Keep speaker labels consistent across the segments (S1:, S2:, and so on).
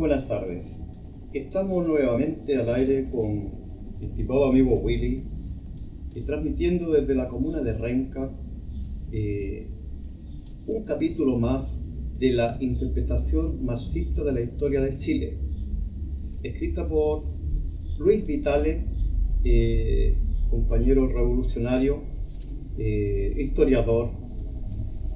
S1: buenas tardes. Estamos nuevamente al aire con mi estimado amigo Willy, transmitiendo desde la comuna de Renca un capítulo más de la interpretación marxista de la historia de Chile, escrita por Luis Vitale, compañero revolucionario, historiador.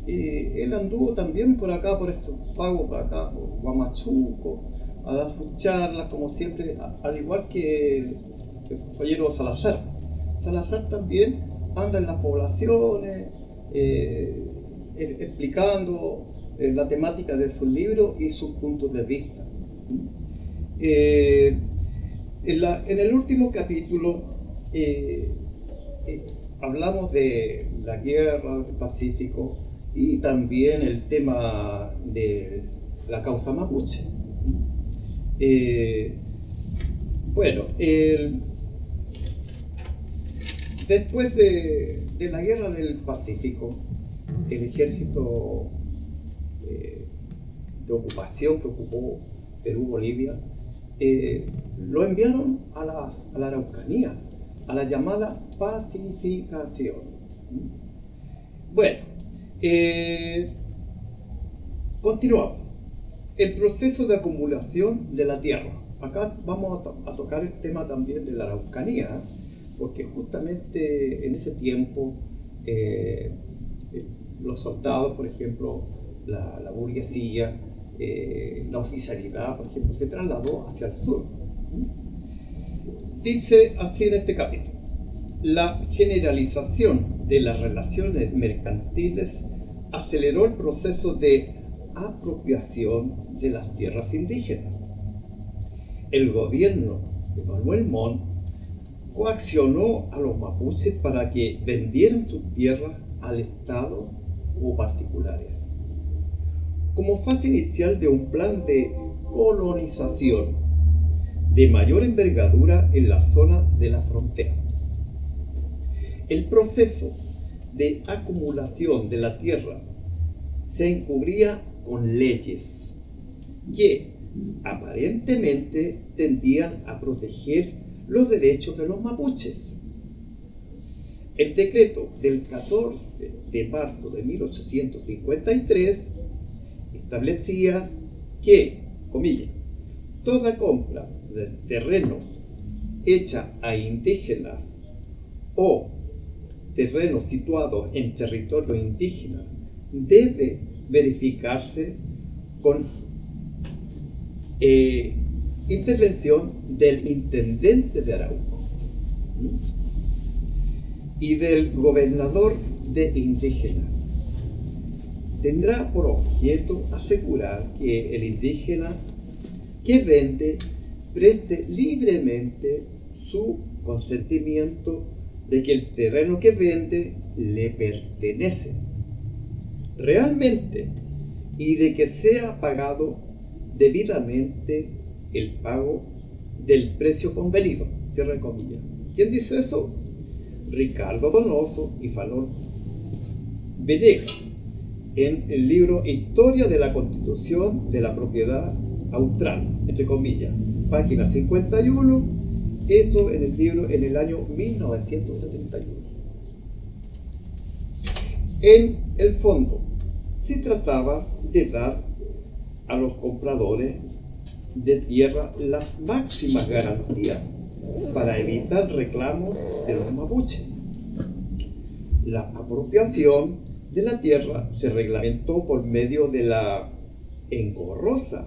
S1: Él anduvo también por acá, por estos pagos, por acá, por Huamachuco, a dar sus charlas, como siempre, al igual que el compañero Salazar. Salazar también anda en las poblaciones, explicando la temática de sus libros y sus puntos de vista. En el último capítulo hablamos de la guerra del Pacífico y también el tema de la causa mapuche. Después de la guerra del Pacífico, el ejército de ocupación que ocupó Perú-Bolivia lo enviaron a la Araucanía, a la llamada pacificación. Continuamos. El proceso de acumulación de la tierra. Acá vamos a tocar el tema también de la Araucanía, porque justamente en ese tiempo los soldados, por ejemplo, la burguesía, la oficialidad, por ejemplo, se trasladó hacia el sur. Dice así en este capítulo: la generalización de las relaciones mercantiles aceleró el proceso de apropiación de las tierras indígenas. El gobierno de Manuel Montt coaccionó a los mapuches para que vendieran sus tierras al Estado o particulares, como fase inicial de un plan de colonización de mayor envergadura en la zona de la frontera. El proceso de acumulación de la tierra se encubría con leyes que aparentemente tendían a proteger los derechos de los mapuches. El decreto del 14 de marzo de 1853 establecía que, comillas, toda compra de terrenos hecha a indígenas o terrenos situados en territorio indígena debe verificarse con intervención del intendente de Arauco y del gobernador de indígena. Tendrá por objeto asegurar que el indígena que vende preste libremente su consentimiento de que el terreno que vende le pertenece realmente y de que sea pagado debidamente el pago del precio convenido. Cierre comillas. ¿Quién dice eso? Ricardo Donoso y Falón Venegas, en el libro Historia de la Constitución de la Propiedad Austral, entre comillas, página 51, esto en el libro en el año 1971. En el fondo, se trataba de dar a los compradores de tierra las máximas garantías para evitar reclamos de los mapuches. La apropiación de la tierra se reglamentó por medio de la engorrosa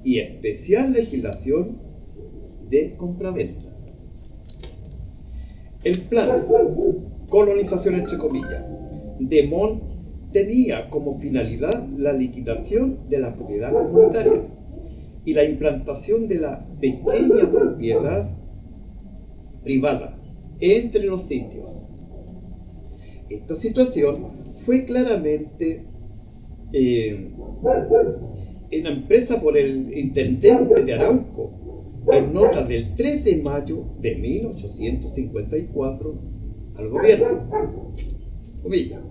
S1: y especial legislación de compraventa. El plan colonización, entre comillas, de Montt tenía como finalidad la liquidación de la propiedad comunitaria y la implantación de la pequeña propiedad privada entre los sitios. Esta situación fue claramente empresa por el intendente de Arauco en nota del 3 de mayo de 1854 al gobierno. Comilla,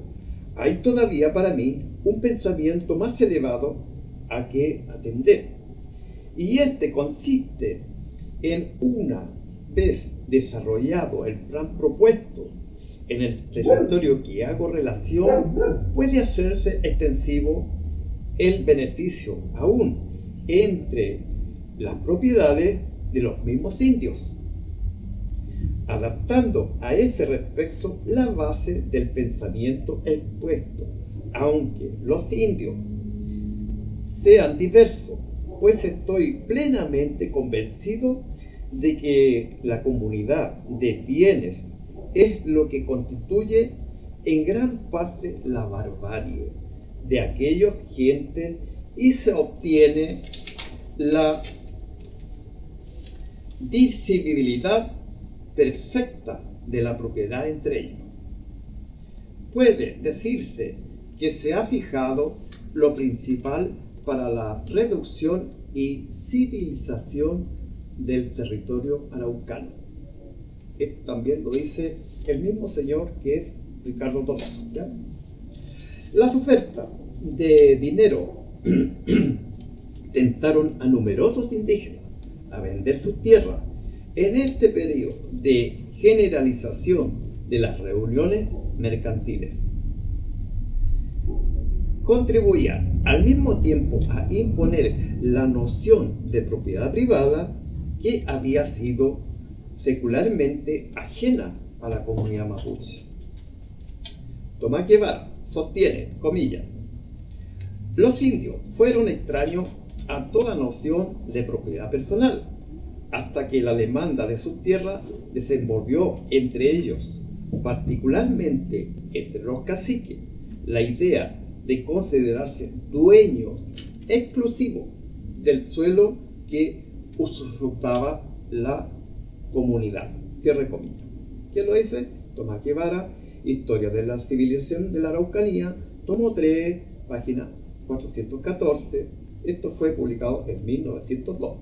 S1: hay todavía para mí un pensamiento más elevado a que atender, y este consiste en, una vez desarrollado el plan propuesto en el territorio que hago relación, puede hacerse extensivo el beneficio aún entre las propiedades de los mismos indios, adaptando a este respecto la base del pensamiento expuesto, aunque los indios sean diversos, pues estoy plenamente convencido de que la comunidad de bienes es lo que constituye en gran parte la barbarie de aquellas gentes y se obtiene la divisibilidad perfecta de la propiedad entre ellos. Puede decirse que se ha fijado lo principal para la reducción y civilización del territorio araucano. Esto también lo dice el mismo señor que es Ricardo Donoso, ¿ya? Las ofertas de dinero tentaron a numerosos indígenas a vender sus tierras. En este periodo de generalización de las reuniones mercantiles, contribuía al mismo tiempo a imponer la noción de propiedad privada que había sido secularmente ajena a la comunidad mapuche. Tomás Guevara sostiene, comillas, los indios fueron extraños a toda noción de propiedad personal, hasta que la demanda de sus tierras desenvolvió entre ellos, particularmente entre los caciques, la idea de considerarse dueños exclusivos del suelo que usufructaba la comunidad. Cierre comillas. ¿Quién lo dice? Tomás Guevara, Historia de la Civilización de la Araucanía, tomo 3, página 414. Esto fue publicado en 1902.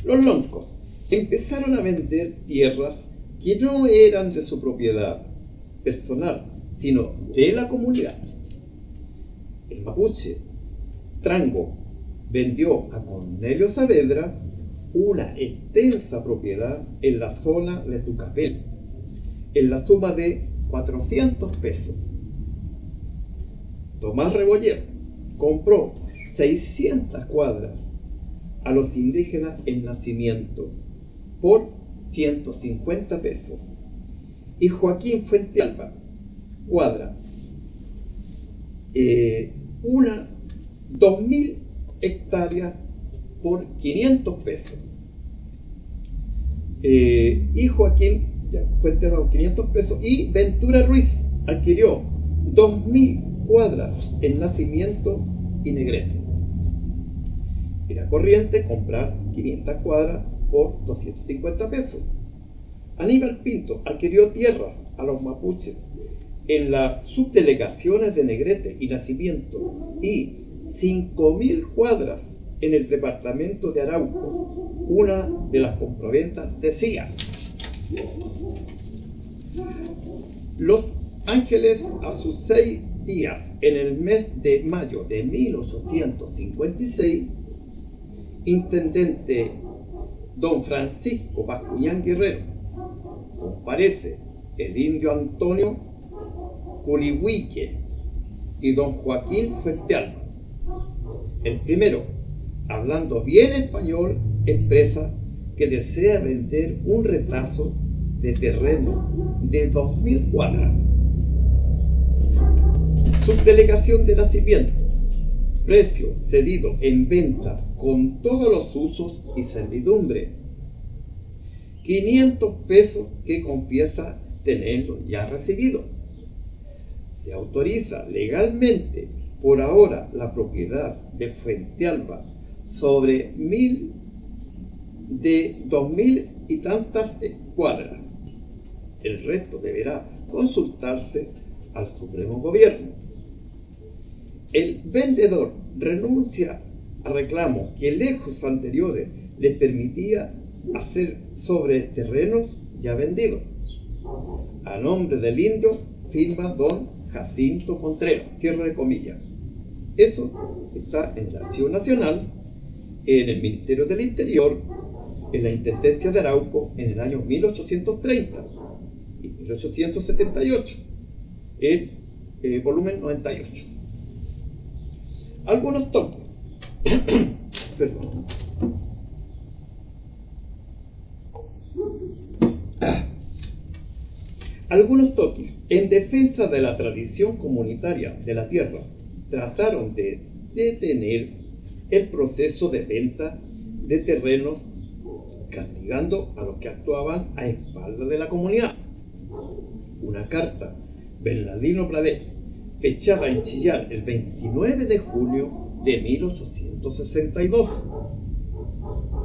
S1: Los loncos empezaron a vender tierras que no eran de su propiedad personal, sino de la comunidad. El mapuche Trango vendió a Cornelio Saavedra una extensa propiedad en la zona de Tucapel, en la suma de 400 pesos. Tomás Rebolledo compró 600 cuadras a los indígenas en Nacimiento por 150 pesos. Y Joaquín Fuentealba, cuadra, 2.000 hectáreas por 500 pesos. Y Joaquín Fuentealba por 500 pesos. Y Ventura Ruiz adquirió 2.000 cuadras en Nacimiento y Negrete. Era corriente comprar 500 cuadras por 250 pesos. Aníbal Pinto adquirió tierras a los mapuches en las subdelegaciones de Negrete y Nacimiento y 5.000 cuadras en el departamento de Arauco. Una de las compraventas decía: Los Ángeles, a sus 6 días en el mes de mayo de 1856, intendente don Francisco Bascuñán Guerrero, comparece el indio Antonio Culihuique y don Joaquín Fuentealba. El primero, hablando bien español, expresa que desea vender un retazo de terreno de 2.000 cuadras. Subdelegación de Nacimiento, precio cedido en venta con todos los usos y servidumbre, 500 pesos que confiesa tenerlo ya recibido. Se autoriza legalmente por ahora la propiedad de Fuentealba sobre 2.000 y tantas cuadras. El resto deberá consultarse al Supremo Gobierno. El vendedor renuncia a reclamos que lejos anteriores le permitía hacer sobre terrenos ya vendidos. A nombre del indio firma don Jacinto Contreras, cierre de comillas. Eso está en el Archivo Nacional en el Ministerio del Interior, en la Intendencia de Arauco, en el año 1830 y 1878, en volumen 98. Algunos toques. Perdón. Algunos toques en defensa de la tradición comunitaria de la tierra trataron de detener el proceso de venta de terrenos, castigando a los que actuaban a espaldas de la comunidad. Una carta Bernardino Pradet, fechada en Chillán el 29 de julio de 1862,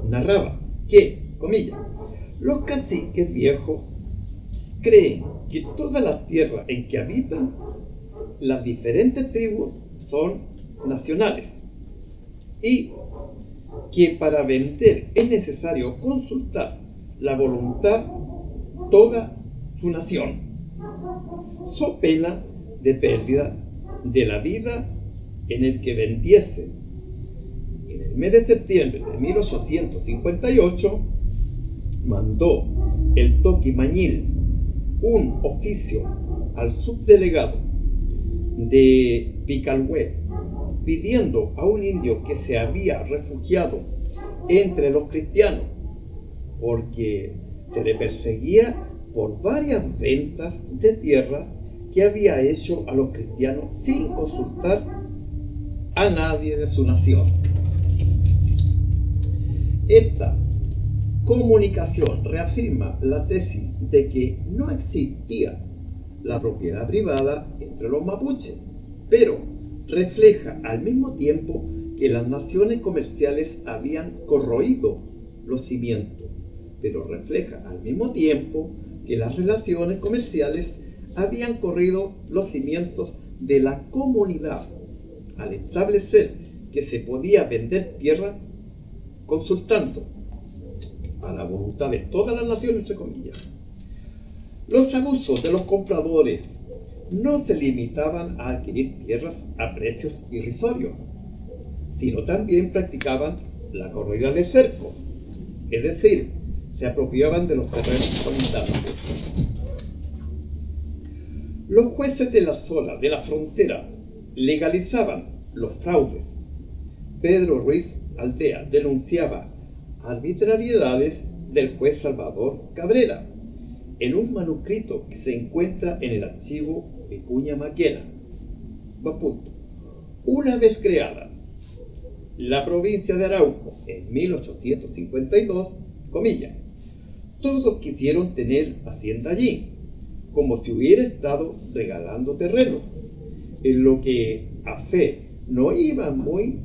S1: narraba que, comillas, los caciques viejos creen que todas las tierras en que habitan las diferentes tribus son nacionales y que para vender es necesario consultar la voluntad toda su nación, so pena de pérdida de la vida en el que vendiese. En el mes de septiembre de 1858 mandó el Toquimañil un oficio al subdelegado de Picalhue pidiendo a un indio que se había refugiado entre los cristianos porque se le perseguía por varias ventas de tierras que había hecho a los cristianos sin consultar a nadie de su nación. Esta comunicación reafirma la tesis de que no existía la propiedad privada entre los mapuches, pero refleja al mismo tiempo que las naciones comerciales habían corroído los cimientos, pero refleja al mismo tiempo que las relaciones comerciales habían corrido los cimientos de la comunidad al establecer que se podía vender tierra consultando a la voluntad de todas las naciones, entre comillas. Los abusos de los compradores no se limitaban a adquirir tierras a precios irrisorios, sino también practicaban la corrida de cercos, es decir, se apropiaban de los terrenos colindantes. Los jueces de la zona de la frontera legalizaban los fraudes. Pedro Ruiz Aldea denunciaba arbitrariedades del juez Salvador Cabrera en un manuscrito que se encuentra en el archivo Vicuña Maquena. Una vez creada la provincia de Arauco en 1852, comillas, todos quisieron tener hacienda allí, como si hubiera estado regalando terreno, en lo que a fe no iban muy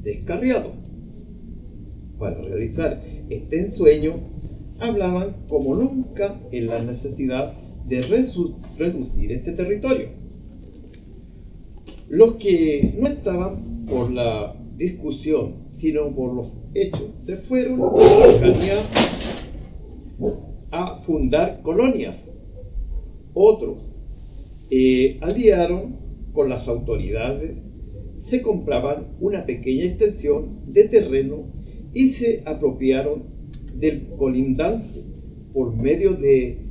S1: descarriados. Para realizar este ensueño, hablaban como nunca en la necesidad de reducir este territorio. Los que no estaban por la discusión, sino por los hechos, se fueron a la Araucanía a fundar colonias. Otros aliaron con las autoridades, se compraban una pequeña extensión de terreno y se apropiaron del colindante por medio de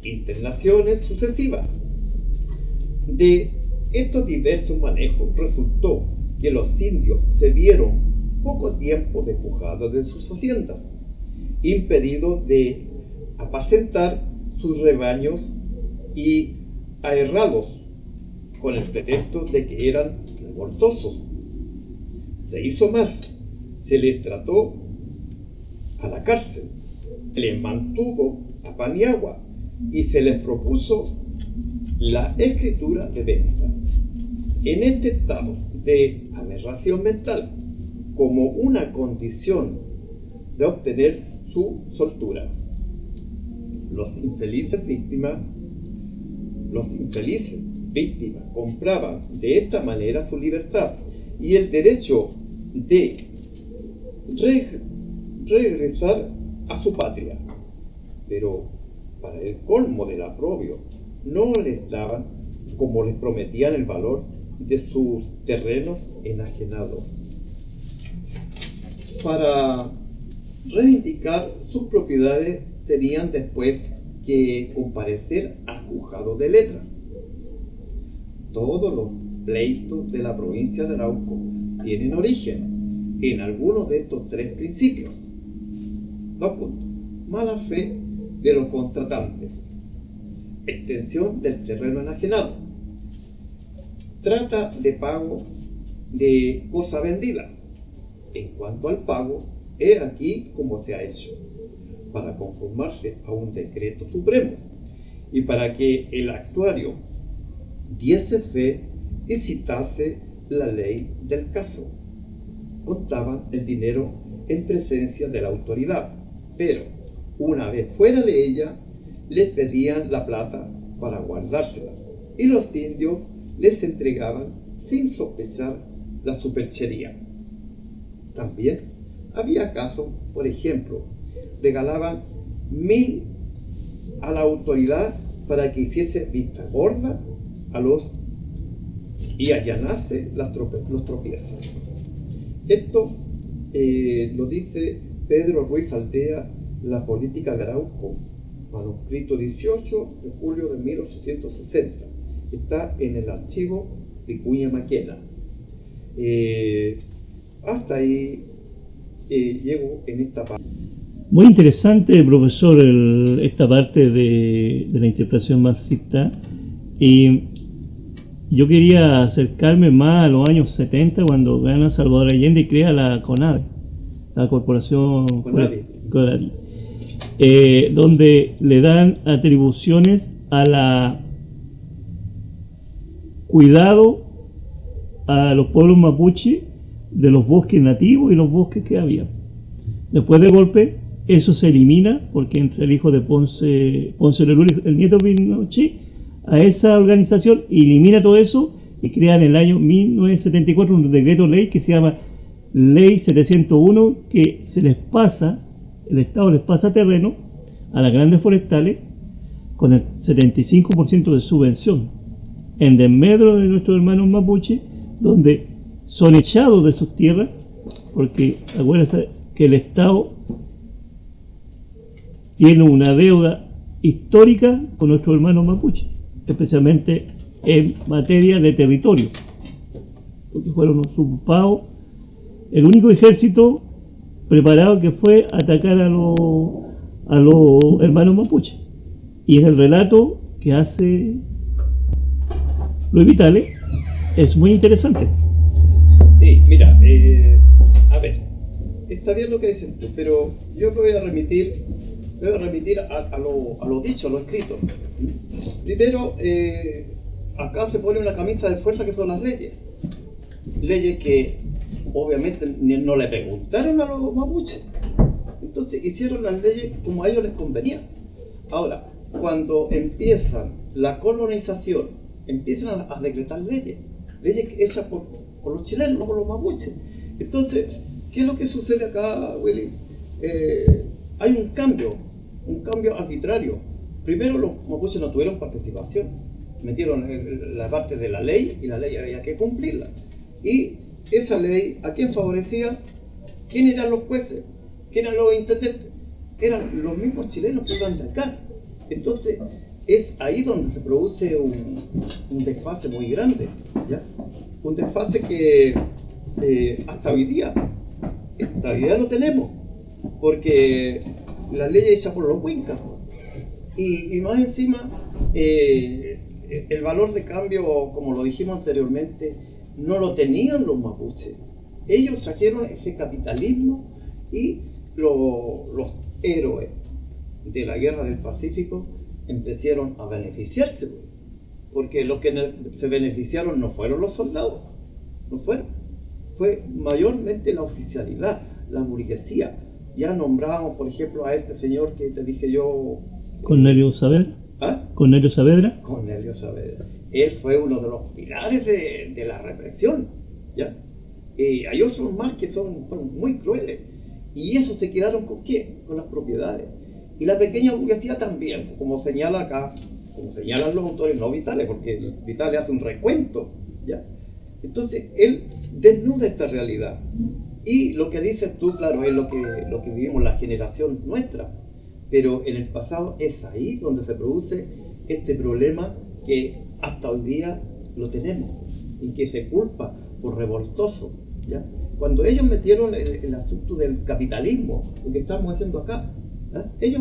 S1: internaciones sucesivas. De estos diversos manejos resultó que los indios se vieron poco tiempo despojados de sus haciendas, impedidos de apacentar sus rebaños y aherrados con el pretexto de que eran revoltosos. Se hizo más, se les trató a la cárcel, se les mantuvo a pan y agua y se les propuso la escritura de venta. En este estado de aberración mental, como una condición de obtener su soltura, los infelices víctimas compraban de esta manera su libertad y el derecho de regresar a su patria, pero para el colmo del aprobio no les daban, como les prometían, el valor de sus terrenos enajenados. para reivindicar sus propiedades tenían después que comparecer al juzgado de letras. Todos los pleitos de la provincia de Arauco tienen origen en alguno de estos tres principios. 2 puntos. Mala fe de los contratantes. Extensión del terreno enajenado. Trata de pago de cosa vendida. En cuanto al pago, he aquí cómo se ha hecho, para conformarse a un decreto supremo y para que el actuario diese fe y citase la ley del caso. Contaban el dinero en presencia de la autoridad, pero una vez fuera de ella, les pedían la plata para guardársela, y los indios les entregaban sin sospechar la superchería. También había casos, por ejemplo, regalaban 1000 a la autoridad para que hiciese vista gorda a los y allanase los tropiezos. Esto lo dice Pedro Ruiz Aldea, La política de Arauco, manuscrito 18 de julio de 1860. Está en el archivo Vicuña Maquena. Hasta ahí llego en esta parte.
S2: Muy interesante, profesor, esta parte de la interpretación marxista. Y yo quería acercarme más a los años 70, cuando gana Salvador Allende y crea la CONADE, la Corporación CONADE, donde le dan atribuciones a la cuidado a los pueblos mapuche de los bosques nativos y los bosques que había. Después de golpe, eso se elimina, porque entra el hijo de Ponce Lerura, el nieto de Pinochet, a esa organización, elimina todo eso y crea en el año 1974 un decreto ley que se llama Ley 701, que el Estado les pasa terreno a las grandes forestales con el 75% de subvención en desmedro de nuestros hermanos mapuche, donde son echados de sus tierras, porque acuérdense que el Estado tiene una deuda histórica con nuestros hermanos mapuche, especialmente en materia de territorio, porque fueron usurpados. El único ejército preparado que fue atacar a los hermanos mapuche, y en el relato que hace Luis Vitale es muy interesante.
S1: Sí, mira, a ver, está bien lo que dicen tú, pero yo me voy a remitir a lo dicho, a lo escrito. Primero, acá se pone una camisa de fuerza que son las leyes. Leyes que obviamente no le preguntaron a los mapuches. Entonces hicieron las leyes como a ellos les convenía. Ahora, cuando empiezan la colonización, empiezan a decretar leyes hechas por los chilenos, no por los mapuches. Entonces, ¿qué es lo que sucede acá, Willy? Hay un cambio arbitrario. Primero, los mapuches no tuvieron participación, metieron la parte de la ley, y la ley había que cumplirla. Y esa ley, ¿a quién favorecía? ¿Quién eran los jueces? ¿Quién eran los intendentes? Eran los mismos chilenos que iban de acá. Entonces, es ahí donde se produce un desfase muy grande, ¿ya? Un desfase que hasta hoy día lo tenemos, porque la ley es hecha por los huincas, y más encima el valor de cambio, como lo dijimos anteriormente, no lo tenían los mapuches. Ellos trajeron ese capitalismo, y los héroes de la guerra del Pacífico empezaron a beneficiarse, porque los que se beneficiaron no fueron los soldados, fue mayormente la oficialidad, la burguesía. Ya nombramos, por ejemplo, a este señor que te dije yo,
S2: Cornelio Saavedra.
S1: ¿Ah?
S2: Cornelio Saavedra.
S1: Él fue uno de los pilares de la represión, ¿ya? Hay otros más que fueron muy crueles, y esos se quedaron ¿con qué? Con las propiedades. Y la pequeña burguesía también, como señala acá, como señalan los autores, no Vitale, porque Vitale hace un recuento, ¿ya? Entonces él desnuda esta realidad, Y lo que dices tú, claro, es lo que vivimos la generación nuestra. Pero en el pasado es ahí donde se produce este problema que hasta hoy día lo tenemos y que se culpa por revoltoso, ¿ya? Cuando ellos metieron el asunto del capitalismo, lo que estamos haciendo acá, ¿ya? Ellos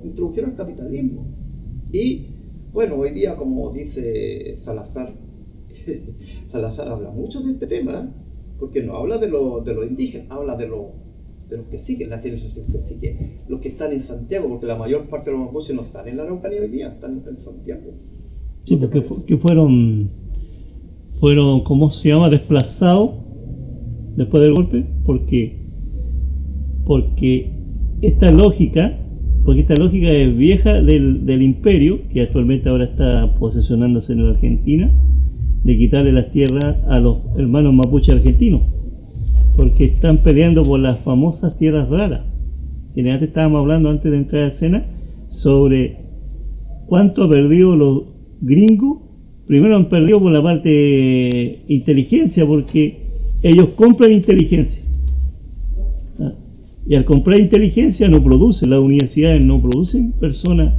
S1: introdujeron el capitalismo. Y bueno, hoy día, como dice Salazar, Salazar habla mucho de este tema, ¿eh? Porque no habla de los indígenas, habla de los que siguen, la generación que sigue, los que están en Santiago, porque la mayor parte de los mapuches no están en la Araucanía hoy día, están en Santiago.
S2: Sí, porque que fueron, ¿cómo se llama?, desplazados después del golpe, porque esta lógica es vieja del imperio, que actualmente ahora está posesionándose en la Argentina, de quitarle las tierras a los hermanos mapuches argentinos, porque están peleando por las famosas tierras raras. Que antes estábamos hablando, antes de entrar a escena, sobre cuánto ha perdido los gringos. Primero han perdido por la parte de inteligencia, porque ellos compran inteligencia. Y al comprar inteligencia no producen, las universidades no producen personas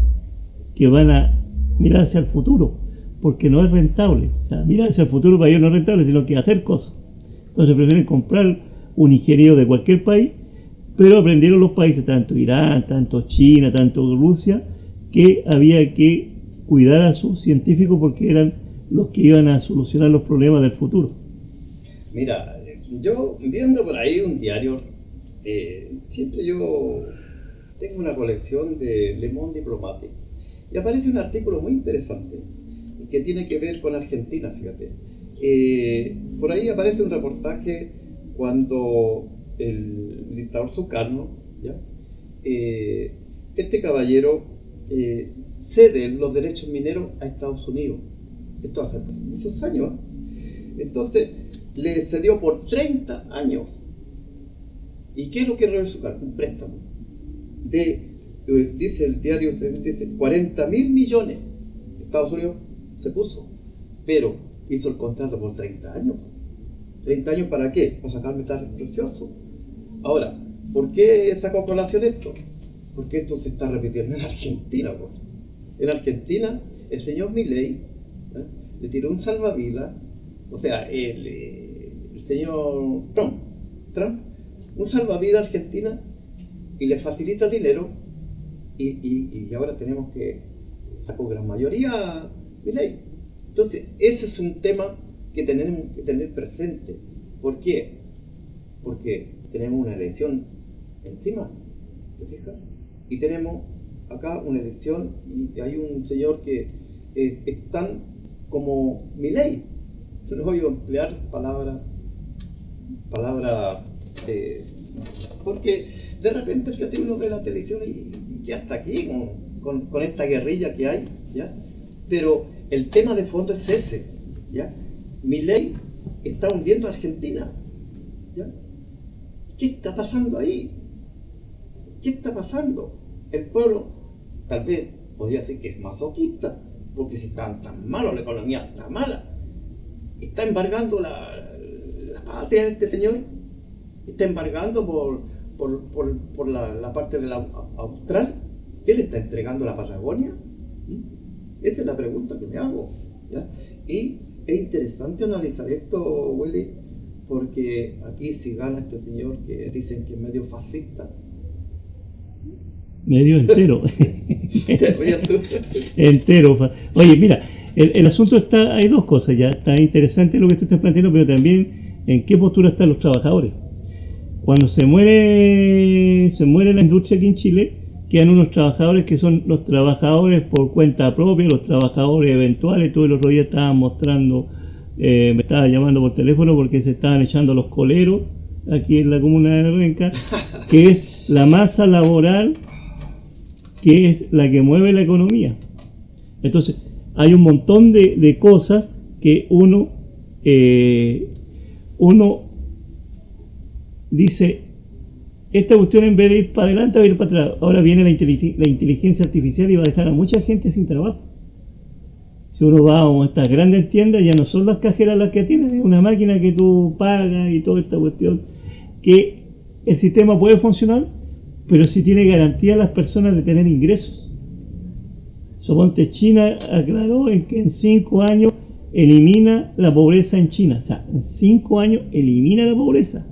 S2: que van a mirarse al futuro, porque no es rentable. O sea, mirarse al futuro para ellos no es rentable, sino que hacer cosas. Entonces prefieren comprar un ingeniero de cualquier país, pero aprendieron los países, tanto Irán, tanto China, tanto Rusia, que había que cuidar a sus científicos porque eran los que iban a solucionar los problemas del futuro.
S1: Mira, yo viendo por ahí un diario, siempre yo tengo una colección de Le Monde Diplomatique y aparece un artículo muy interesante que tiene que ver con Argentina, fíjate. Por ahí aparece un reportaje cuando el dictador Sukarno, ¿ya? Este caballero cede los derechos mineros a Estados Unidos. Esto hace muchos años. Entonces le cedió por 30 años. ¿Y qué es lo que recibe Sukarno? Un préstamo dice el diario, dice 40.000 millones. Estados Unidos se puso, pero hizo el contrato por 30 años. ¿30 años para qué? Para sacar metales preciosos. Ahora, ¿por qué sacó a colación esto? Porque esto se está repitiendo en Argentina. Pues. En Argentina, el señor Milei le tiró un salvavidas, o sea, el señor Trump, un salvavidas a Argentina y le facilita dinero y ahora tenemos que sacó gran mayoría Milei. Entonces, ese es un tema que tenemos que tener presente. ¿Por qué? Porque tenemos una elección encima, ¿te fijas? Y tenemos acá una elección y hay un señor que es tan como Milei. Yo no voy a emplear palabras porque de repente fíjate uno ve la televisión y ya está aquí con esta guerrilla que hay, ¿ya? Pero el tema de fondo es ese, ¿ya? Milei está hundiendo a Argentina, ¿ya? ¿Qué está pasando ahí? ¿Qué está pasando? El pueblo tal vez podría decir que es masoquista, porque si están tan malos, la economía está mala. Está embargando la patria de este señor, está embargando por la parte de la austral. ¿Qué le está entregando la Patagonia? Esa es la pregunta que me hago, ¿ya? Y es interesante analizar esto, Willy, porque aquí si gana este señor que dicen que es medio fascista.
S2: Medio entero. Entero. Oye, mira, el asunto está, hay dos cosas ya. Está interesante lo que tú estás planteando, pero también en qué postura están los trabajadores. Cuando se muere la industria aquí en Chile, quedan unos trabajadores que son los trabajadores por cuenta propia, los trabajadores eventuales. Todos los otros días estaban mostrando, me estaba llamando por teléfono porque se estaban echando los coleros aquí en la comuna de Renca, que es la masa laboral que es la que mueve la economía. Entonces, hay un montón de cosas que uno dice, esta cuestión en vez de ir para adelante va a ir para atrás. Ahora viene la inteligencia artificial y va a dejar a mucha gente sin trabajo. Si uno va a estas grandes tiendas, ya no son las cajeras las que atienden, es una máquina que tú pagas y toda esta cuestión. que el sistema puede funcionar, pero si tiene garantía a las personas de tener ingresos. Suponte, China aclaró en que en 5 años elimina la pobreza en China. O sea, en 5 años elimina la pobreza.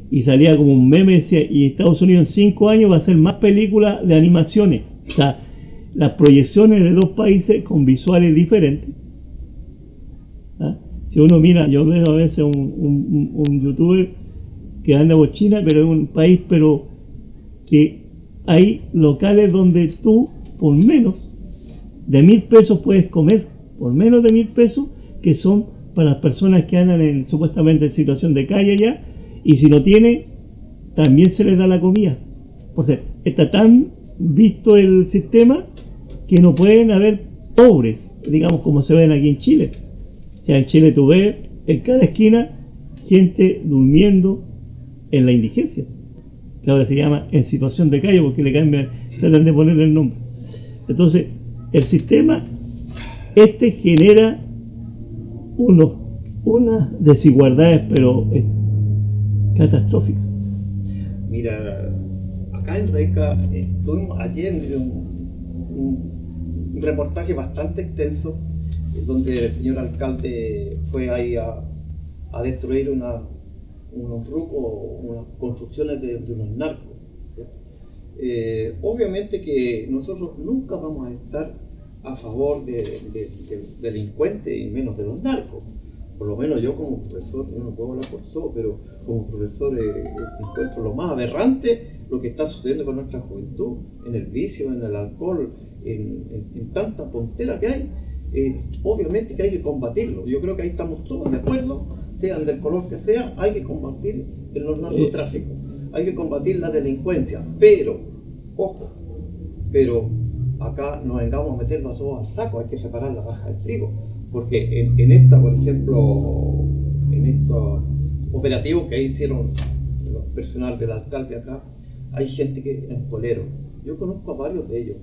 S2: Y salía como un meme, decía, y Estados Unidos en 5 años va a hacer más películas de animaciones. O sea, las proyecciones de dos países con visuales diferentes. ¿Ah? Si uno mira, yo veo a veces un youtuber que anda por China, pero es un país, pero que hay locales donde tú, por menos de 1.000 pesos puedes comer, por menos de 1.000 pesos, que son para las personas que andan supuestamente en situación de calle allá, y si no tiene, también se les da la comida. O sea, está tan visto el sistema que no pueden haber pobres, digamos, como se ven aquí en Chile. O sea, en Chile tú ves en cada esquina gente durmiendo en la indigencia, que ahora se llama en situación de calle porque le cambian, tratan de ponerle el nombre. Entonces, el sistema genera unas desigualdades, pero catastróficas.
S1: Mira, acá en Reca estuvimos ayer en un reportaje bastante extenso donde el señor alcalde fue ahí a destruir unos rucos, unas construcciones de unos narcos. Obviamente que nosotros nunca vamos a estar a favor de delincuentes y menos de los narcos. Por lo menos yo como profesor, yo no puedo hablar por todo, pero como profesor encuentro lo más aberrante lo que está sucediendo con nuestra juventud, en el vicio, en el alcohol, en tanta tontera que hay. Obviamente que hay que combatirlo. Yo creo que ahí estamos todos de acuerdo, sean del color que sea, hay que combatir el narcotráfico, hay que combatir la delincuencia, pero, ojo, acá nos vengamos a meterlo a todos al saco, hay que separar la paja del trigo, porque en esta, por ejemplo, en estos operativos que hicieron los personal del alcalde acá, hay gente que es polero. Yo conozco a varios de ellos,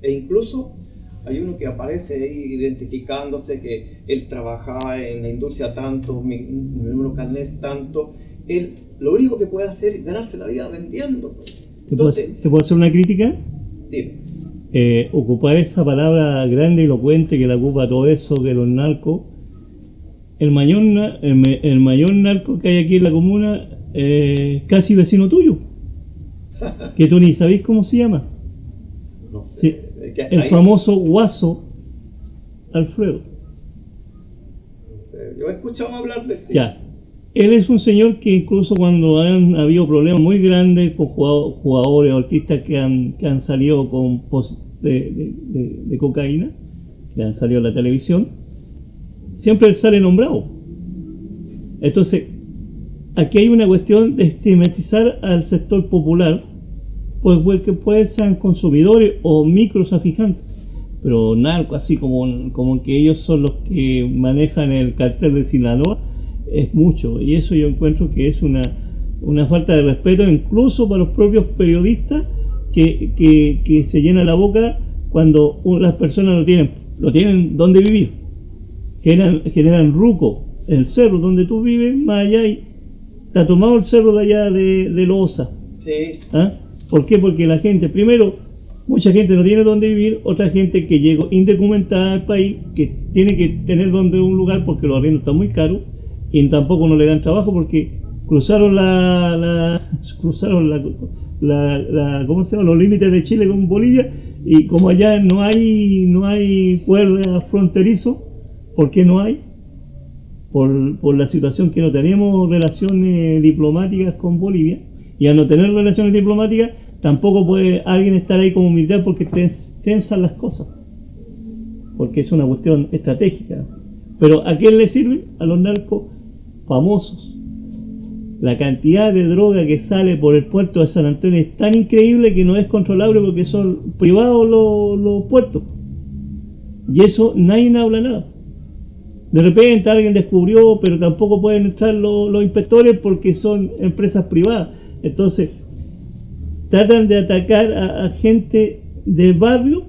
S1: e incluso hay uno que aparece ahí identificándose que él trabajaba en la industria tanto, unos carnés tanto. Él lo único que puede hacer es ganarse la vida vendiendo. Entonces,
S2: ¿Te puedo hacer una crítica?
S1: Dime.
S2: Ocupar esa palabra grande y elocuente que la ocupa todo eso, que los narcos. El mayor narco que hay aquí en la comuna casi vecino tuyo. Que tú ni sabés cómo se llama.
S1: No sé.
S2: Sí, el famoso Guaso Alfredo.
S1: No sé. Yo he escuchado hablar de él.
S2: Ya. Él es un señor que incluso cuando han habido problemas muy grandes con jugadores o artistas que han salido con de cocaína, que han salido en la televisión, siempre él sale nombrado. Entonces, aquí hay una cuestión de estigmatizar al sector popular, pues que pueden ser consumidores o microtraficantes, pero narco, así como que ellos son los que manejan el cartel de Sinaloa, es mucho, y eso yo encuentro que es una falta de respeto incluso para los propios periodistas que se llenan la boca cuando las personas no tienen dónde vivir, generan ruco en el cerro donde tú vives, más allá, y te ha tomado el cerro de allá de Loza.
S1: Sí.
S2: ¿Ah? ¿Por qué? Porque la gente, primero, mucha gente no tiene dónde vivir, otra gente que llegó indocumentada al país, que tiene que tener donde un lugar porque los arriendos están muy caros, y tampoco no le dan trabajo porque cruzaron ¿cómo se llama? Los límites de Chile con Bolivia, y como allá no hay cuerda fronterizo. ¿Por qué no hay? Por la situación que no tenemos relaciones diplomáticas con Bolivia, y al no tener relaciones diplomáticas tampoco puede alguien estar ahí como militar porque tensan las cosas, porque es una cuestión estratégica. Pero ¿a quién le sirve? A los narcos famosos. La cantidad de droga que sale por el puerto de San Antonio es tan increíble que no es controlable porque son privados los puertos. Y eso nadie habla nada. De repente alguien descubrió, pero tampoco pueden entrar los inspectores porque son empresas privadas. Entonces, tratan de atacar a gente del barrio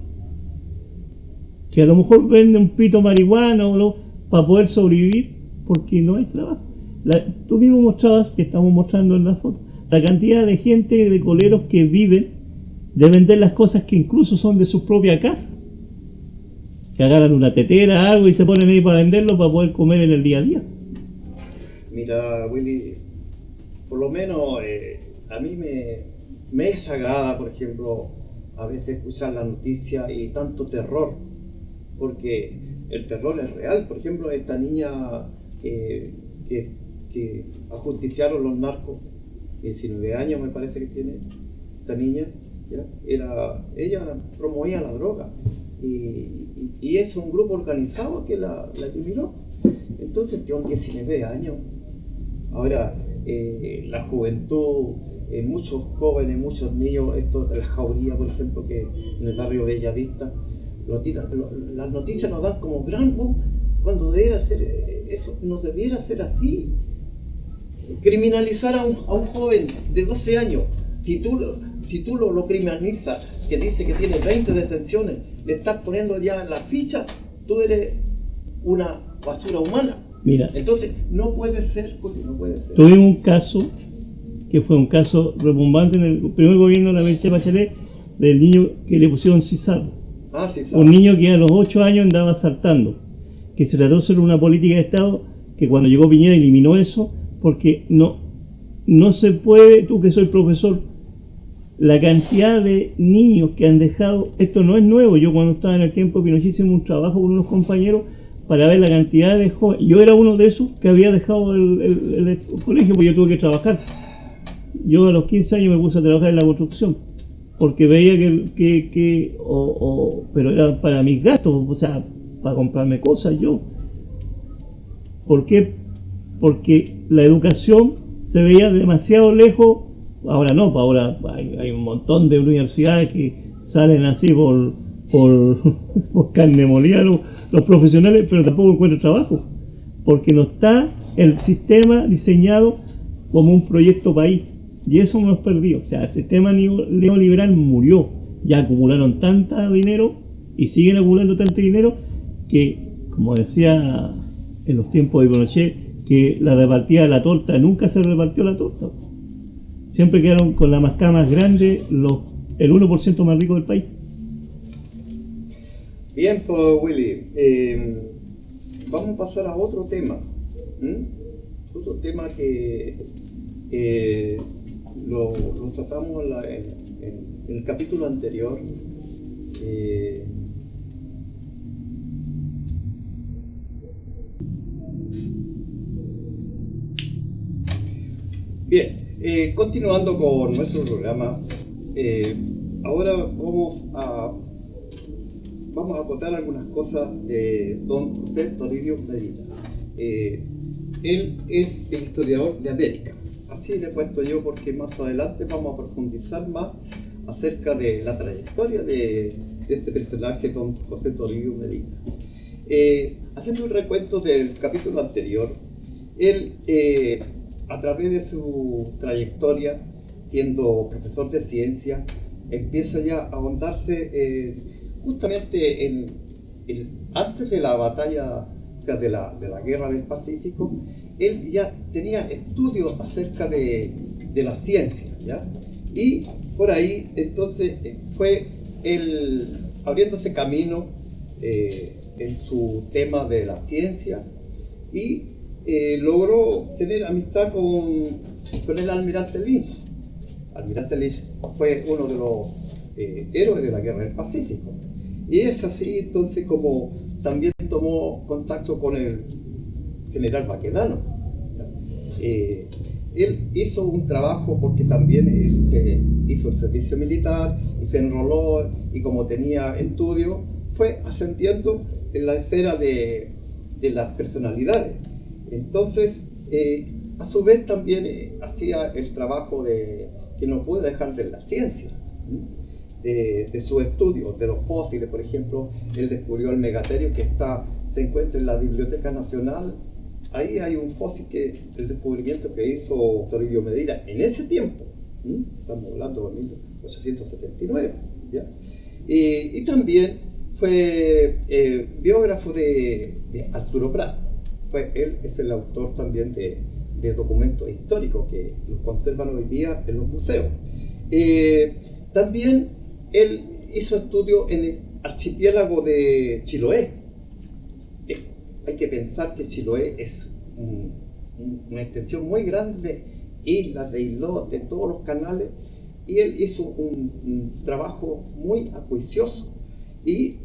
S2: que a lo mejor vende un pito marihuana para poder sobrevivir porque no hay trabajo. Tú mismo mostrabas, que estamos mostrando en la foto, la cantidad de gente, de coleros que viven de vender las cosas que incluso son de su propia casa, que agarran una tetera, algo y se ponen ahí para venderlo para poder comer en el día a día.
S1: Mira, Willy, por lo menos a mí me desagrada, por ejemplo, a veces escuchar la noticia y tanto terror, porque el terror es real. Por ejemplo, esta niña que ajusticiaron los narcos, 19 años me parece que tiene esta niña, ¿ya? Ella promovía la droga y es un grupo organizado que la eliminó. Entonces, con 19 años, ahora la juventud, muchos jóvenes, muchos niños, esto de la jauría, por ejemplo, que en el barrio Bellavista, las noticias nos dan como gran boom, cuando debiera ser, eso no debiera ser así. Criminalizar a un joven de 12 años, si tú lo criminalizas, que dice que tiene 20 detenciones, le estás poniendo ya en la ficha, tú eres una basura humana.
S2: Mira,
S1: entonces no puede ser, porque no puede ser.
S2: Tuvimos un caso que fue un caso rebumbante en el primer gobierno de la Michelle Bachelet, del niño que le pusieron CISAR. Un niño que a los 8 años andaba saltando, que se trató de ser una política de Estado, que cuando llegó Piñera eliminó eso, porque no se puede, tú que soy profesor, la cantidad de niños que han dejado, esto no es nuevo. Yo cuando estaba en el tiempo de Pinochet hicimos un trabajo con unos compañeros para ver la cantidad de jóvenes. Yo era uno de esos que había dejado el colegio, porque yo tuve que trabajar. Yo a los 15 años me puse a trabajar en la construcción, porque veía pero era para mis gastos, o sea, para comprarme cosas yo. ¿Por qué? Porque la educación se veía demasiado lejos. Ahora no, ahora hay un montón de universidades que salen así por carne molida los profesionales, pero tampoco encuentran trabajo, porque no está el sistema diseñado como un proyecto país, y eso hemos perdido. O sea, el sistema neoliberal murió. Ya acumularon tanto dinero y siguen acumulando tanto dinero que, como decía en los tiempos de Pinochet, que la repartida de la torta, nunca se repartió la torta. Siempre quedaron con la mascada más grande el 1% más rico del país.
S1: Bien, pues Willy, vamos a pasar a otro tema. Otro tema que lo tratamos en el capítulo anterior. Bien, continuando con nuestro programa, ahora vamos a contar algunas cosas de don José Toribio Medina. Él es el historiador de América, así le he puesto yo, porque más adelante vamos a profundizar más acerca de la trayectoria de este personaje, don José Toribio Medina. Haciendo un recuento del capítulo anterior, él, a través de su trayectoria, siendo profesor de ciencia, empieza ya a ahondarse justamente antes de la batalla, o sea, de la guerra del Pacífico. Él ya tenía estudios acerca de la ciencia, ¿ya? Y por ahí entonces fue él abriéndose camino en su tema de la ciencia, y logró tener amistad con el almirante Lynch. Almirante Lynch fue uno de los héroes de la guerra del Pacífico, y es así entonces como también tomó contacto con el general Baquedano. Él hizo un trabajo, porque también él hizo el servicio militar y se enroló, y como tenía estudio, fue ascendiendo en la esfera de las personalidades. Entonces, a su vez también hacía el trabajo que no puede dejar de la ciencia, de sus estudios, de los fósiles. Por ejemplo, él descubrió el megaterio que se encuentra en la Biblioteca Nacional. Ahí hay un fósil, el descubrimiento que hizo Toribio Medina en ese tiempo. Estamos hablando de 1879, ¿ya? Y también fue biógrafo de Arturo Prat. Él es el autor también de de documentos históricos que los conservan hoy día en los museos. También él hizo estudios en el archipiélago de Chiloé. Hay que pensar que Chiloé es una extensión muy grande de islas, de islotes, de todos los canales, y él hizo un trabajo muy acuicioso y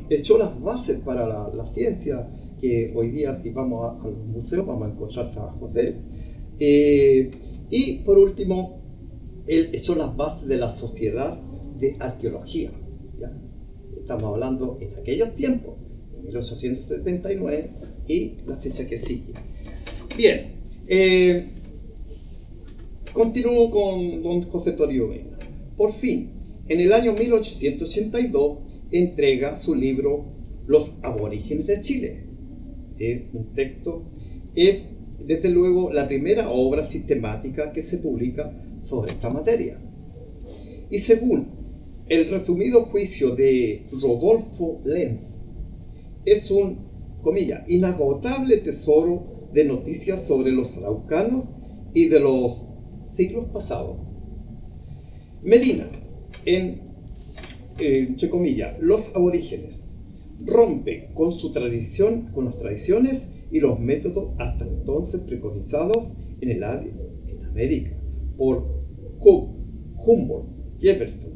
S1: echó las bases para la ciencia, que hoy día si vamos a los museos vamos a encontrar trabajos de él. Y por último, él echó las bases de la Sociedad de Arqueología, ¿ya? Estamos hablando en aquellos tiempos, en 1879 y la fecha que sigue. Bien, continúo con don José Toribio Mena. Por fin, en el año 1882, entrega su libro Los aborígenes de Chile. Un texto, es desde luego la primera obra sistemática que se publica sobre esta materia. Y según el resumido juicio de Rodolfo Lenz, es un, comillas, inagotable tesoro de noticias sobre los araucanos y de los siglos pasados. Medina, entre comillas, los aborígenes, rompe con su tradición, con las tradiciones y los métodos hasta entonces preconizados en el área, en América, por Cook, Humboldt, Jefferson,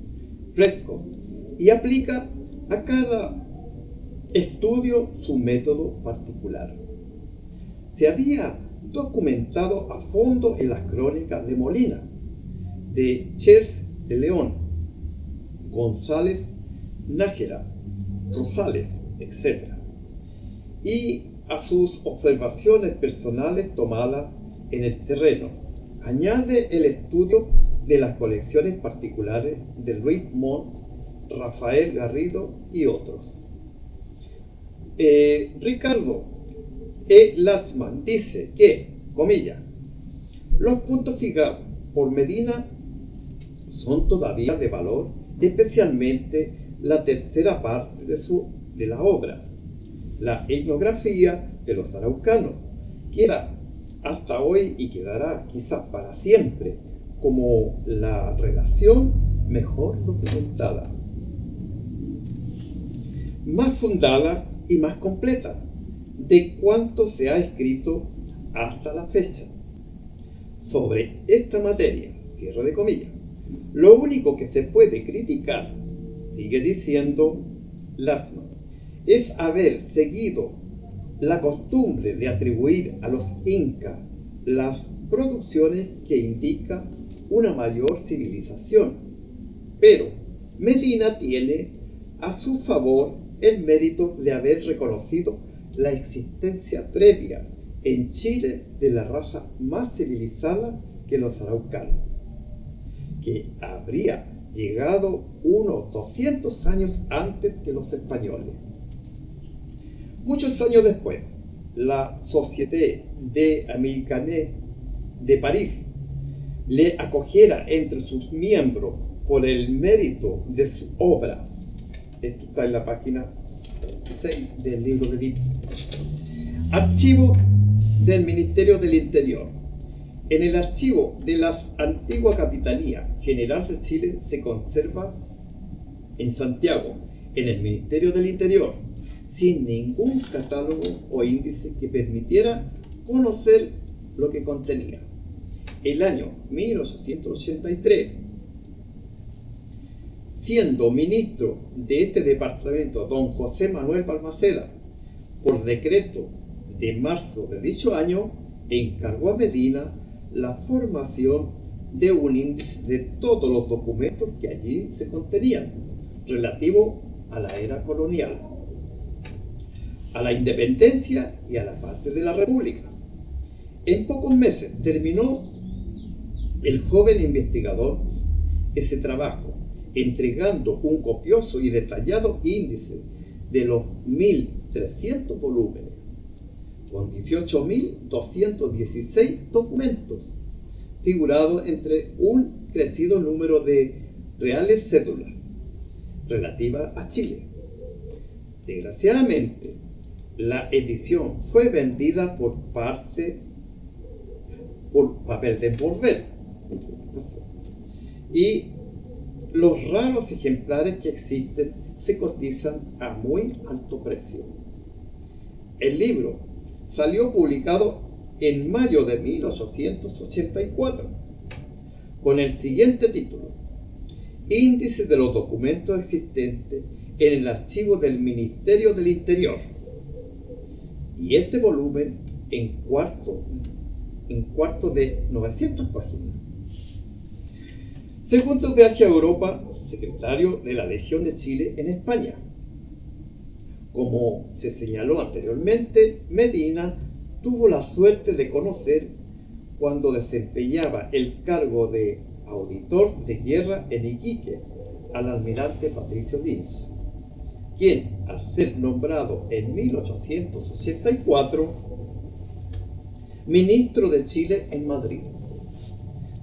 S1: Prescott, y aplica a cada estudio su método particular. Se había documentado a fondo en las crónicas de Molina, de Ches de León, González Nájera, Rosales, etc. Y a sus observaciones personales tomadas en el terreno, añade el estudio de las colecciones particulares de Luis Montt, Rafael Garrido y otros. Ricardo E. Lachmann dice que, comillas, los puntos fijados por Medina son todavía de valor, especialmente la tercera parte de la obra, la etnografía de los araucanos, queda hasta hoy y quedará quizás para siempre como la relación mejor documentada, más fundada y más completa de cuanto se ha escrito hasta la fecha sobre esta materia, cierre de comillas. Lo único que se puede criticar, sigue diciendo Lachmann, es haber seguido la costumbre de atribuir a los incas las producciones que indican una mayor civilización. Pero Medina tiene a su favor el mérito de haber reconocido la existencia previa en Chile de la raza más civilizada que los araucanos, que habría llegado unos 200 años antes que los españoles. Muchos años después, la Société des Américains de París le acogiera entre sus miembros por el mérito de su obra. Esto está en la página 6 del libro de Vitt. Archivo del Ministerio del Interior. En el archivo de la antigua Capitanía General de Chile se conserva en Santiago, en el Ministerio del Interior, sin ningún catálogo o índice que permitiera conocer lo que contenía. El año 1883, siendo ministro de este departamento don José Manuel Balmaceda, por decreto de marzo de dicho año, encargó a Medina la formación de un índice de todos los documentos que allí se contenían, relativo a la era colonial, a la independencia y a la parte de la República. En pocos meses terminó el joven investigador ese trabajo, entregando un copioso y detallado índice de los 1.300 volúmenes, con 18.216 documentos, figurados entre un crecido número de reales cédulas relativas a Chile. Desgraciadamente, la edición fue vendida por papel de envolver. Y los raros ejemplares que existen se cotizan a muy alto precio. El libro salió publicado en mayo de 1884 con el siguiente título: Índice de los documentos existentes en el archivo del Ministerio del Interior. Y este volumen en cuarto de 900 páginas. Segundo viaje a Europa, secretario de la Legión de Chile en España. Como se señaló anteriormente, Medina tuvo la suerte de conocer, cuando desempeñaba el cargo de auditor de guerra en Iquique, al almirante Patricio Lins, quien, al ser nombrado en 1884 ministro de Chile en Madrid,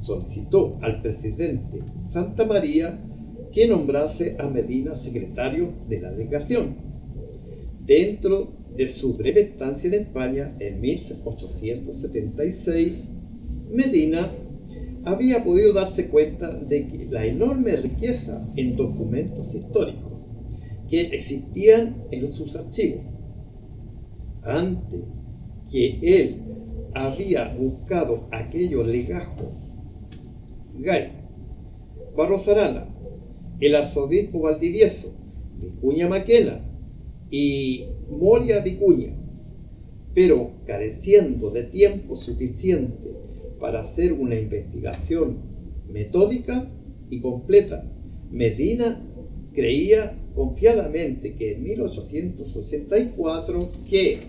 S1: solicitó al presidente Santa María que nombrase a Medina secretario de la legación. Dentro de su breve estancia en España en 1876, Medina había podido darse cuenta de que la enorme riqueza en documentos históricos que existían en sus archivos, antes que él había buscado aquellos legajos, Gay, Barros Arana, el arzobispo Valdivieso, Vicuña Maquena y Moria Vicuña, pero careciendo de tiempo suficiente para hacer una investigación metódica y completa, Medina creía confiadamente que en 1884 que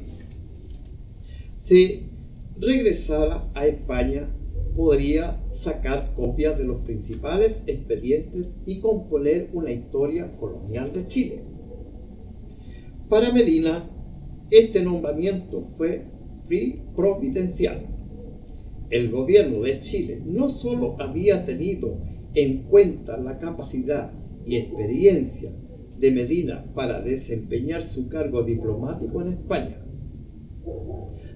S1: se regresara a España podría sacar copias de los principales expedientes y componer una historia colonial de Chile. Para Medina, este nombramiento fue providencial. El gobierno de Chile no solo había tenido en cuenta la capacidad y experiencia de Medina para desempeñar su cargo diplomático en España,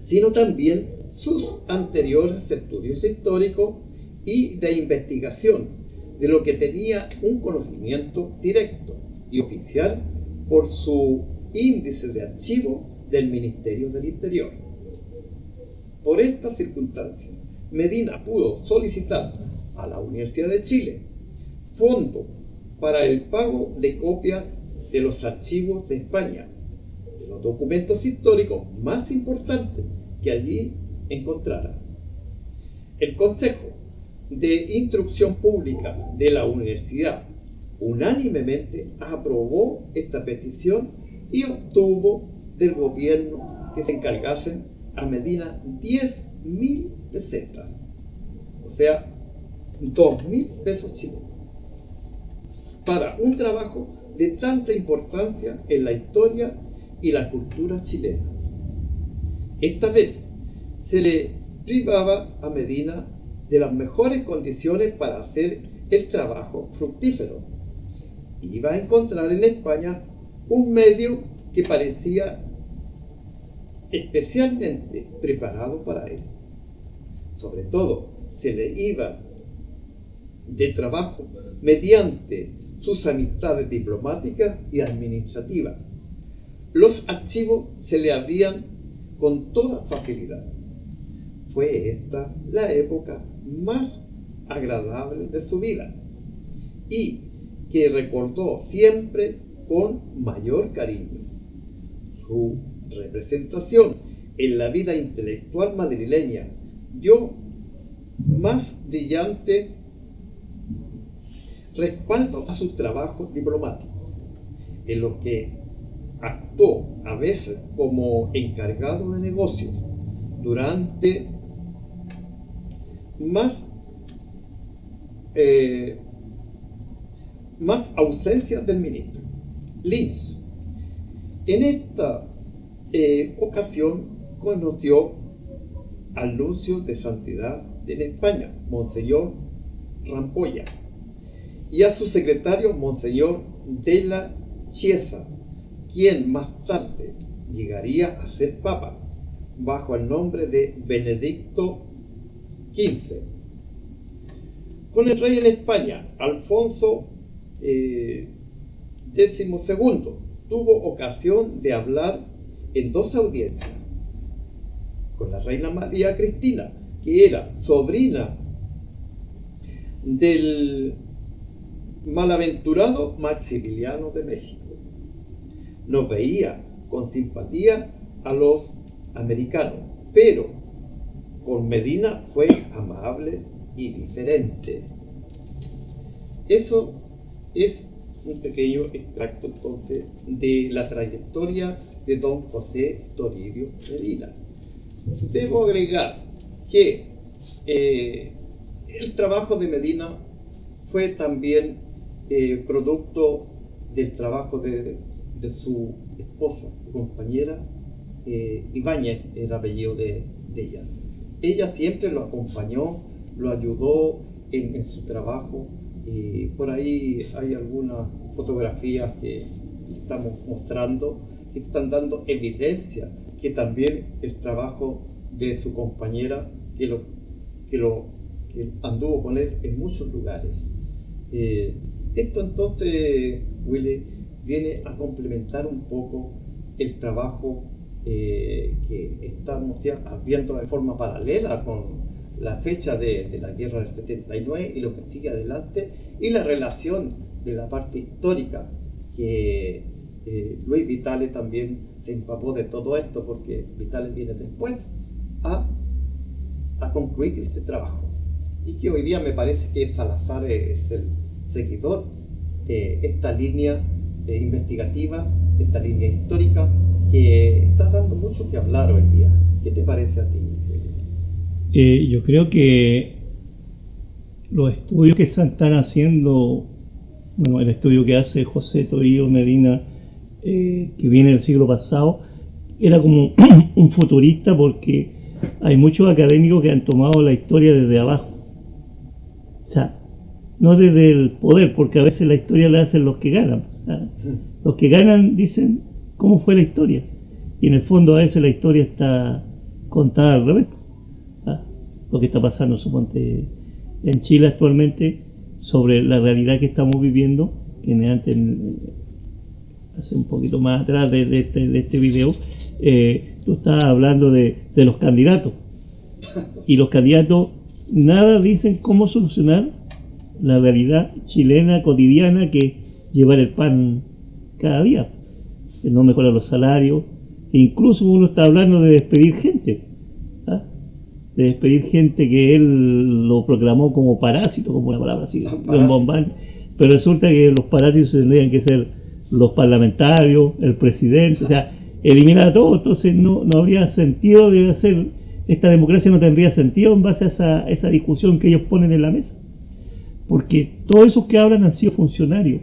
S1: sino también sus anteriores estudios históricos y de investigación, de lo que tenía un conocimiento directo y oficial por su índice de archivo del Ministerio del Interior. Por esta circunstancia, Medina pudo solicitar a la Universidad de Chile fondos para el pago de copias de los archivos de España, de los documentos históricos más importantes que allí encontrara. El Consejo de Instrucción Pública de la Universidad unánimemente aprobó esta petición y obtuvo del gobierno que se encargasen a Medina 10.000 pesetas, o sea, 2.000 pesos chilenos, para un trabajo de tanta importancia en la historia y la cultura chilena. Esta vez se le privaba a Medina de las mejores condiciones para hacer el trabajo fructífero. Iba a encontrar en España un medio que parecía especialmente preparado para él. Sobre todo, se le iba de trabajo mediante sus amistades diplomáticas y administrativas. Los archivos se le abrían con toda facilidad. Fue esta la época más agradable de su vida y que recordó siempre con mayor cariño. Su representación en la vida intelectual madrileña dio más brillante respaldo a sus trabajos diplomáticos, en los que actuó a veces como encargado de negocios durante más ausencias del ministro Lins. En esta ocasión conoció al nuncio de santidad en España, Monseñor Rampolla, y a su secretario, Monseñor de la Chiesa, quien más tarde llegaría a ser papa, bajo el nombre de Benedicto XV. Con el rey en España, Alfonso XII, tuvo ocasión de hablar en 2 audiencias con la reina María Cristina, que era sobrina del malaventurado Maximiliano de México. No veía con simpatía a los americanos, pero con Medina fue amable y diferente. Eso es un pequeño extracto entonces de la trayectoria de don José Toribio Medina. Debo agregar que el trabajo de Medina fue también producto del trabajo de su esposa, su compañera, Ibáñez era el apellido de ella. Ella siempre lo acompañó, lo ayudó en su trabajo. Por ahí hay algunas fotografías que estamos mostrando que están dando evidencia que también el trabajo de su compañera que anduvo con él en muchos lugares. Esto entonces, Willy, viene a complementar un poco el trabajo que estamos ya viendo de forma paralela con la fecha de la guerra del 79 y lo que sigue adelante, y la relación de la parte histórica que Luis Vitale también se empapó de todo esto, porque Vitale viene después a concluir este trabajo, y que hoy día me parece que Salazar es el seguidor de esta línea investigativa, esta línea histórica que está dando mucho que hablar hoy día. ¿Qué te parece a ti?
S2: Yo creo que los estudios que se están haciendo, bueno, el estudio que hace José Toribio Medina, que viene del siglo pasado, era como un futurista, porque hay muchos académicos que han tomado la historia desde abajo. O sea, no desde el poder, porque a veces la historia la hacen los que ganan. O sea, los que ganan dicen cómo fue la historia, y en el fondo a veces la historia está contada al revés. Lo que está pasando, suponte, en Chile actualmente, sobre la realidad que estamos viviendo, que antes, hace un poquito más atrás de este video, tú estabas hablando de los candidatos, y los candidatos nada dicen cómo solucionar la realidad chilena cotidiana, que es llevar el pan cada día, no mejorar los salarios, e incluso uno está hablando de despedir gente, de despedir gente que él lo proclamó como parásito, como una palabra así, pero resulta que los parásitos tendrían que ser los parlamentarios, el presidente, o sea, eliminar a todos. Entonces no habría sentido de hacer, esta democracia no tendría sentido en base a esa discusión que ellos ponen en la mesa, porque todos esos que hablan han sido funcionarios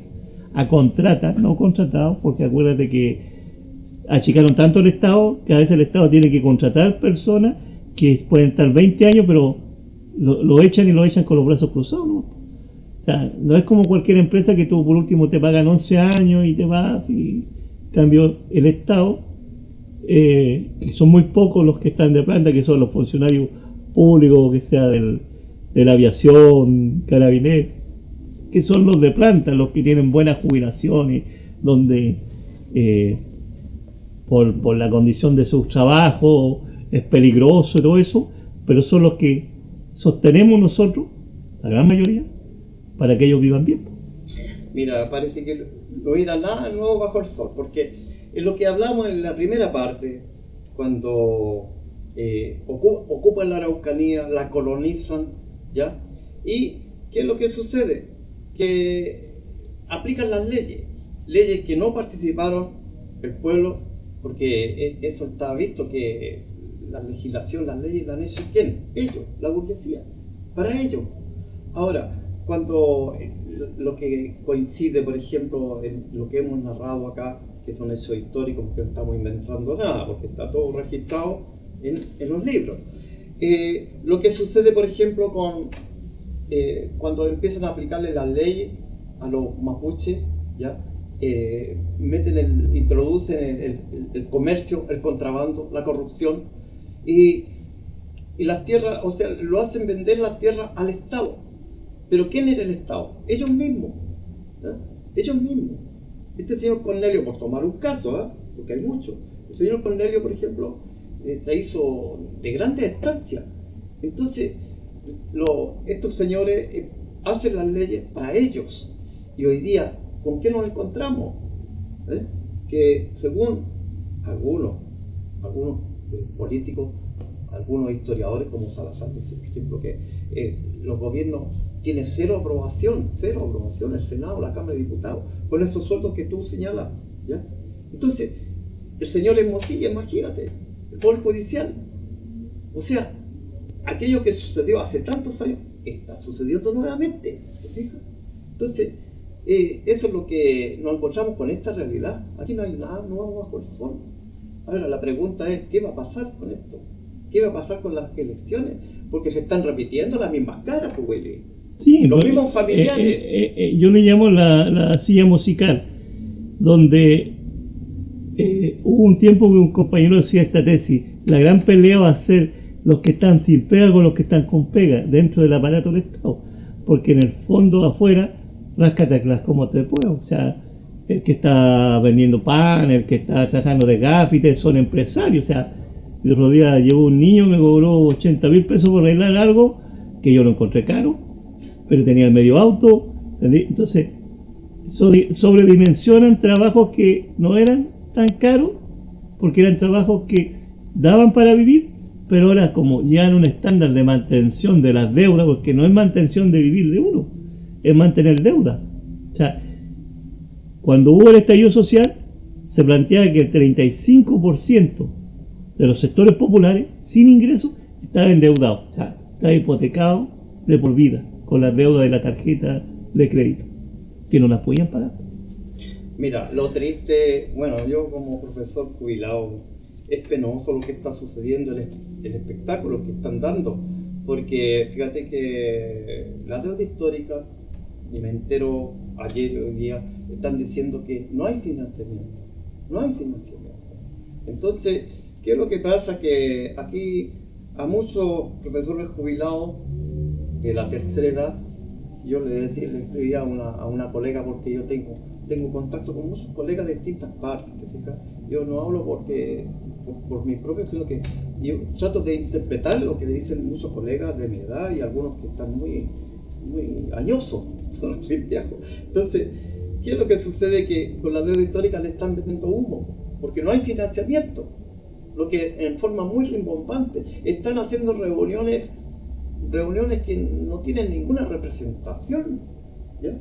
S2: a contrata, no contratados, porque acuérdate que achicaron tanto el Estado que a veces el Estado tiene que contratar personas que pueden estar 20 años, pero lo echan, y lo echan con los brazos cruzados, ¿no? O sea, no es como cualquier empresa que tú por último te pagan 11 años y te vas. Y en cambio el Estado, que son muy pocos los que están de planta, que son los funcionarios públicos, que sea de la aviación, carabineros, que son los de planta, los que tienen buenas jubilaciones, donde por la condición de su trabajo es peligroso y todo eso, pero son los que sostenemos nosotros, la gran mayoría, para que ellos vivan bien.
S1: Mira, parece que no era nada nuevo bajo el sol, porque en lo que hablamos en la primera parte, cuando ocupan la Araucanía, la colonizan, ¿ya? ¿Y qué es lo que sucede? Que aplican las leyes que no participaron el pueblo, porque eso está visto, que la legislación, las leyes la han hecho ¿quién? Ellos, la burguesía, para ellos. Ahora, cuando lo que coincide, por ejemplo, en lo que hemos narrado acá, que son hechos históricos, porque no estamos inventando nada, porque está todo registrado en los libros. Lo que sucede, por ejemplo, cuando empiezan a aplicarle las leyes a los mapuches, ¿ya? Introducen el comercio, el contrabando, la corrupción, y y las tierras, o sea, lo hacen vender las tierras al Estado. Pero ¿quién era el Estado? Ellos mismos. ¿Eh? Ellos mismos. Este señor Cornelio, por tomar un caso, porque hay muchos, el señor Cornelio, por ejemplo, se hizo de grandes estancias. Entonces, estos señores hacen las leyes para ellos. Y hoy día, ¿con qué nos encontramos? Que según algunos políticos, algunos historiadores como Salazar dice, por ejemplo, que los gobiernos tienen cero aprobación el Senado, la Cámara de Diputados, con esos sueldos que tú señalas, ¿ya? Entonces, el señor Hermosilla, imagínate, el Poder Judicial, o sea, aquello que sucedió hace tantos años, está sucediendo nuevamente, ¿te fijas? Entonces, eso es lo que nos encontramos con esta realidad. Aquí no hay nada nuevo bajo el sol. Ahora, la pregunta es, ¿qué va a pasar con esto? ¿Qué va a pasar con las elecciones? Porque se están repitiendo las mismas caras, pues, Willy.
S2: Sí,
S1: los mismos familiares.
S2: Yo le llamo la silla musical, donde hubo un tiempo que un compañero decía esta tesis: la gran pelea va a ser los que están sin pega con los que están con pega dentro del aparato del Estado, porque en el fondo afuera, ráscate como te puedas. O sea, el que está vendiendo pan, el que está trabajando de gaffiter, son empresarios. O sea, el otro día llegó un niño, me cobró 80.000 pesos por arreglar algo que yo lo encontré caro, pero tenía el medio auto. Entonces, sobredimensionan trabajos que no eran tan caros, porque eran trabajos que daban para vivir, pero ahora como llegan un estándar de mantención de las deudas, porque no es mantención de vivir de uno, es mantener deuda. O sea, cuando hubo el estallido social, se planteaba que el 35% de los sectores populares sin ingresos estaba endeudado, o sea, estaba hipotecado de por vida con las deudas de la tarjeta de crédito, que no las podían pagar.
S1: Mira, lo triste, bueno, yo como profesor jubilado, es penoso lo que está sucediendo, el espectáculo que están dando, porque fíjate que la deuda histórica, y me entero ayer y hoy día, están diciendo que no hay financiamiento. Entonces, ¿qué es lo que pasa? Que aquí a muchos profesores jubilados de la tercera edad, yo le escribía a una colega, porque yo tengo contacto con muchos colegas de distintas partes, ¿te fijas? Yo no hablo por mi propio, sino que yo trato de interpretar lo que le dicen muchos colegas de mi edad y algunos que están muy añosos. Entonces, ¿qué es lo que sucede? Que con la deuda histórica le están vendiendo humo, porque no hay financiamiento, lo que en forma muy rimbombante están haciendo reuniones que no tienen ninguna representación, ¿ya?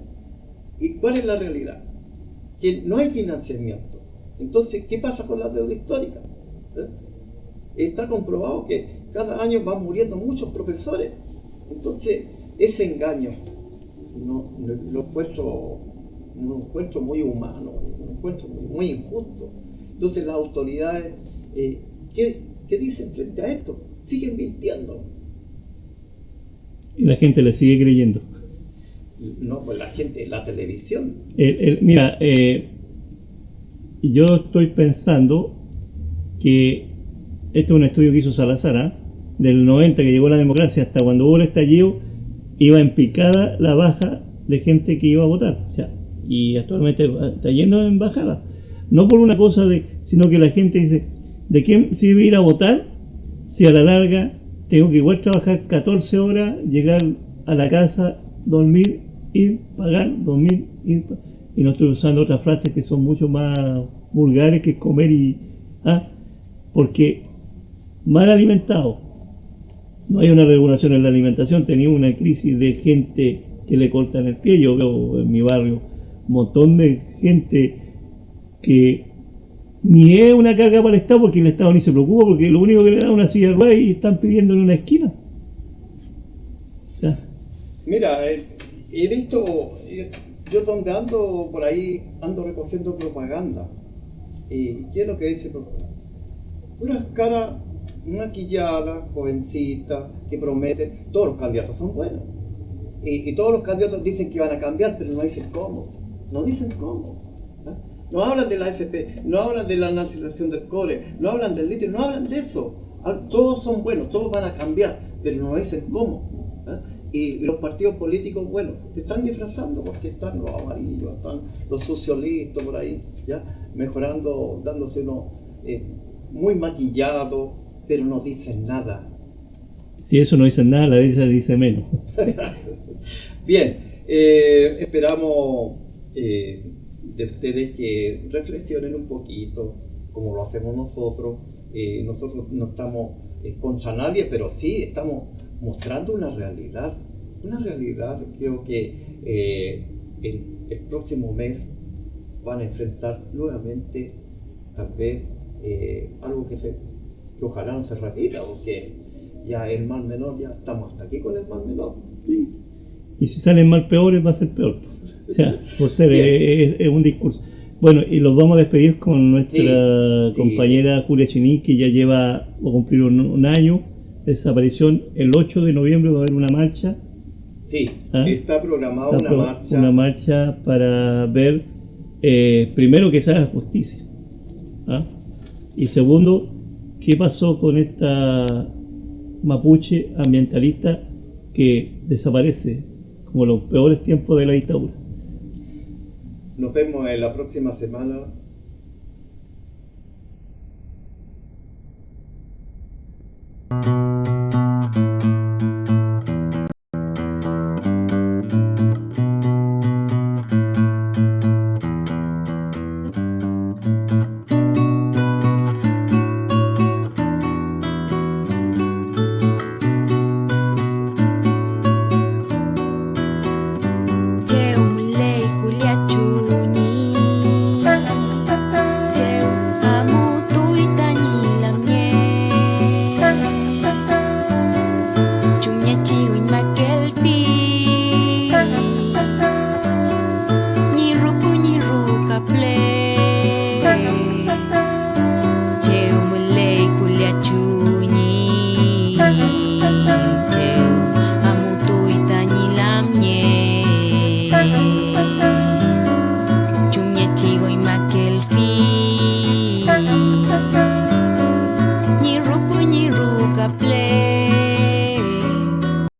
S1: ¿Y cuál es la realidad? Que no hay financiamiento. Entonces, ¿qué pasa con la deuda histórica? Está comprobado que cada año van muriendo muchos profesores. Entonces, ese engaño no lo encuentro muy humano, lo encuentro muy injusto. Entonces, las autoridades, ¿qué dicen frente a esto? Siguen mintiendo.
S2: Y la gente le sigue creyendo.
S1: No, pues la gente, la televisión.
S2: Mira, yo estoy pensando que este es un estudio que hizo Salazar, del 90 que llegó la democracia hasta cuando hubo el estallido, iba en picada la baja de gente que iba a votar. O sea, y actualmente está yendo en bajada. No por una cosa sino que la gente dice, ¿de quién sirve ir a votar si a la larga tengo que igual trabajar 14 horas, llegar a la casa, dormir, ir, pagar, dormir, ir, y no estoy usando otras frases que son mucho más vulgares, que es comer porque mal alimentado, no hay una regulación en la alimentación, tenía una crisis de gente que le cortan el pie. Yo veo en mi barrio un montón de gente que ni es una carga para el Estado, porque el Estado ni se preocupa, porque lo único que le da es una silla de ruedas y están pidiendo en una esquina. ¿Ya?
S1: Mira, he visto, yo donde ando por ahí, ando recogiendo propaganda. ¿Y qué es lo que dice propaganda? Unas caras maquilladas, jovencitas, que prometen. Todos los candidatos son buenos. Y todos los candidatos dicen que van a cambiar, pero no dicen cómo. No dicen cómo. No hablan de la AFP, no hablan de la nacionalización del cobre, no hablan del litio, no hablan de eso. Todos son buenos, todos van a cambiar, pero no dicen cómo. ¿Ah? Y los partidos políticos, bueno, se están disfrazando porque están los amarillos, están los socialistas por ahí, ¿ya? Mejorando, dándose unos muy maquillados, pero no dicen nada.
S2: Si eso no dice nada, la derecha dice menos.
S1: Bien, esperamos de ustedes que reflexionen un poquito, como lo hacemos nosotros. Nosotros no estamos contra nadie, pero sí estamos mostrando una realidad. Una realidad, creo que el próximo mes van a enfrentar nuevamente, tal vez, algo que ojalá no se repita, porque ya el mal menor, ya estamos hasta aquí con el mal menor.
S2: Sí. Y si salen mal peores, va a ser peor. O sea, por ser es un discurso. Bueno, y los vamos a despedir con nuestra compañera Julia Chinín, que ya va a cumplir un año de desaparición. El 8 de noviembre va a haber una marcha.
S1: Sí, está programada una marcha.
S2: Una marcha para ver, primero, que se haga justicia. Y segundo, qué pasó con esta mapuche ambientalista que desaparece como los peores tiempos de la dictadura.
S1: Nos vemos en la próxima semana